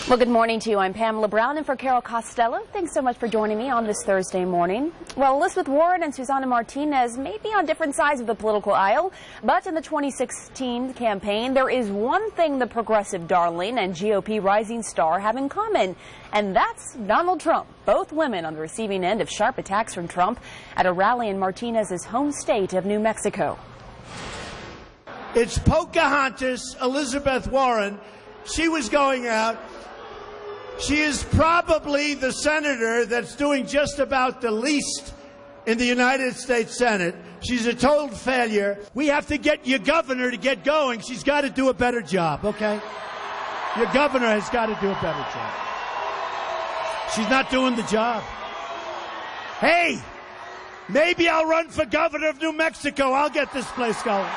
Well, good morning to you. I'm Pamela Brown, and for Carol Costello, thanks so much for joining me on this Thursday morning. Well, Elizabeth Warren and Susana Martinez may be on different sides of the political aisle, but in the 2016 campaign, there is one thing the progressive darling and GOP rising star have in common, and that's Donald Trump. Both women on the receiving end of sharp attacks from Trump at a rally in Martinez's home state of New Mexico. It's Pocahontas, Elizabeth Warren. She was going out. She is probably the senator that's doing just about the least in the United States Senate. She's a total failure. We have to get your governor to get going. She's got to do a better job, okay? Your governor has got to do a better job. She's not doing the job. Hey, maybe I'll run for governor of New Mexico. I'll get this place going.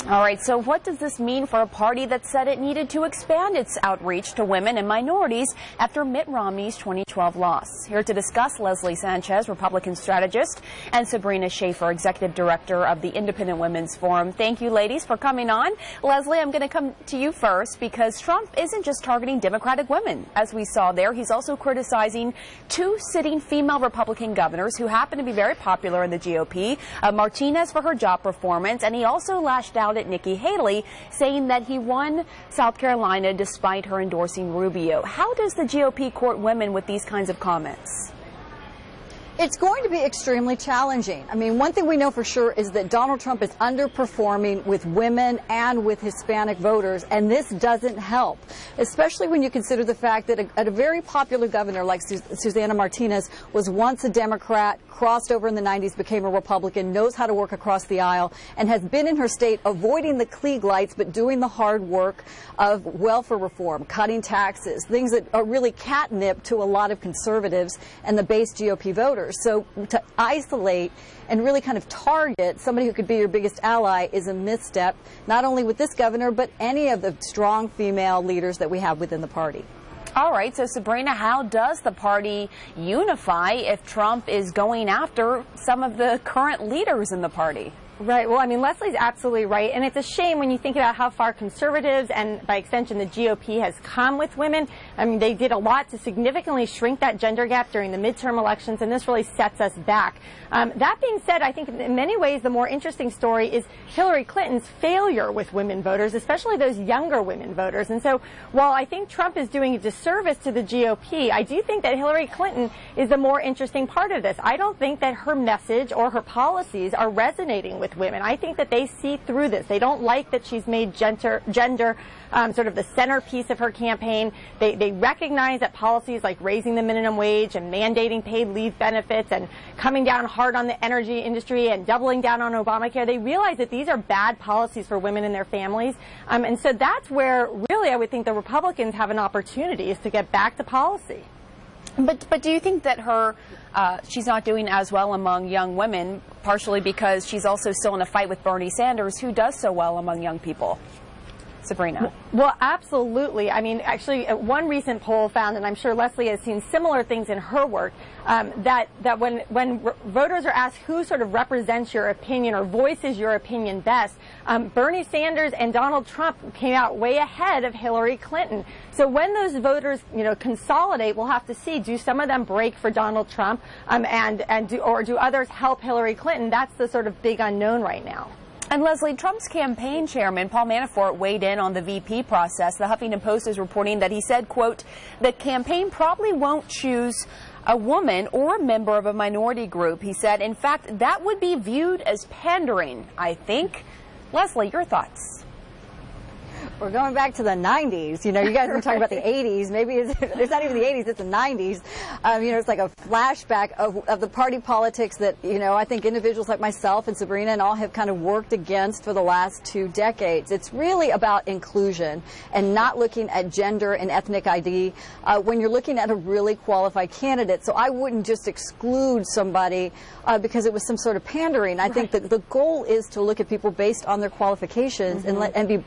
All right, so what does this mean for a party that said it needed to expand its outreach to women and minorities after Mitt Romney's 2012 loss? Here to discuss, Leslie Sanchez, Republican strategist, and Sabrina Schaefer, executive director of the Independent Women's Forum. Thank you, ladies, for coming on. Leslie, I'm going to come to you first because Trump isn't just targeting Democratic women. As we saw there, he's also criticizing two sitting female Republican governors who happen to be very popular in the GOP, Martinez for her job performance, and he also lashed out at Nikki Haley, saying that he won South Carolina despite her endorsing Rubio. How does the GOP court women with these kinds of comments? It's going to be extremely challenging. I mean, one thing we know for sure is that Donald Trump is underperforming with women and with Hispanic voters, and this doesn't help, especially when you consider the fact that a very popular governor like Susana Martinez was once a Democrat, crossed over in the 90s, became a Republican, knows how to work across the aisle, and has been in her state avoiding the Klieg lights but doing the hard work of welfare reform, cutting taxes, things that are really catnip to a lot of conservatives and the base GOP voters. So to isolate and really kind of target somebody who could be your biggest ally is a misstep, not only with this governor, but any of the strong female leaders that we have within the party. All right, so Sabrina, how does the party unify if Trump is going after some of the current leaders in the party? Right. Well, I mean, Leslie's absolutely right. And it's a shame when you think about how far conservatives and, by extension, the GOP has come with women. I mean, they did a lot to significantly shrink that gender gap during the midterm elections, and this really sets us back. That being said, I think in many ways the more interesting story is Hillary Clinton's failure with women voters, especially those younger women voters. And so while I think Trump is doing a disservice to the GOP, I do think that Hillary Clinton is the more interesting part of this. I don't think that her message or her policies are resonating with women. I think that they see through this. They don't like that she's made gender sort of the centerpiece of her campaign. They recognize that policies like raising the minimum wage and mandating paid leave benefits and coming down hard on the energy industry and doubling down on Obamacare, they realize that these are bad policies for women and their families. And so that's where really I would think the Republicans have an opportunity is to get back to policy. But do you think that she's not doing as well among young women, partially because she's also still in a fight with Bernie Sanders, who does so well among young people? Sabrina. Well, absolutely. I mean, actually, one recent poll found, and I'm sure Leslie has seen similar things in her work, that when voters are asked who sort of represents your opinion or voices your opinion best, Bernie Sanders and Donald Trump came out way ahead of Hillary Clinton. So when those voters, consolidate, we'll have to see, do some of them break for Donald Trump or do others help Hillary Clinton? That's the sort of big unknown right now. And Leslie, Trump's campaign chairman, Paul Manafort, weighed in on the VP process. The Huffington Post is reporting that he said, quote, the campaign probably won't choose a woman or a member of a minority group. He said, in fact, that would be viewed as pandering, I think. Leslie, your thoughts? We're going back to the 90s. You guys were talking about the 80s. Maybe it's not even the 80s, it's the 90s. It's like a flashback of the party politics that, I think individuals like myself and Sabrina and all have kind of worked against for the last 2 decades. It's really about inclusion and not looking at gender and ethnic ID when you're looking at a really qualified candidate. So I wouldn't just exclude somebody because it was some sort of pandering. I think that the goal is to look at people based on their qualifications and be,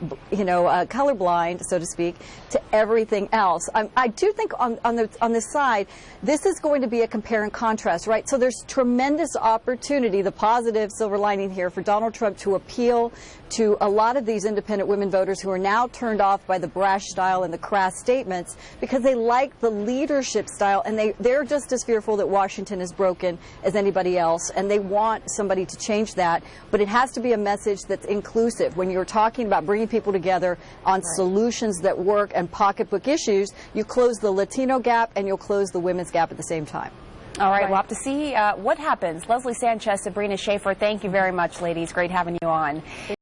colorblind, so to speak, to everything else. I do think on this side, this is going to be a compare and contrast, right? So there's tremendous opportunity, the positive silver lining here, for Donald Trump to appeal to a lot of these independent women voters who are now turned off by the brash style and the crass statements because they like the leadership style, and they're just as fearful that Washington is broken as anybody else, and they want somebody to change that. But it has to be a message that's inclusive. When you're talking about bringing people together on solutions that work and pocketbook issues, you close the Latino gap and you'll close the women's gap at the same time. All right, we'll have to see what happens. Leslie Sanchez, Sabrina Schaefer, thank you very much, ladies. Great having you on.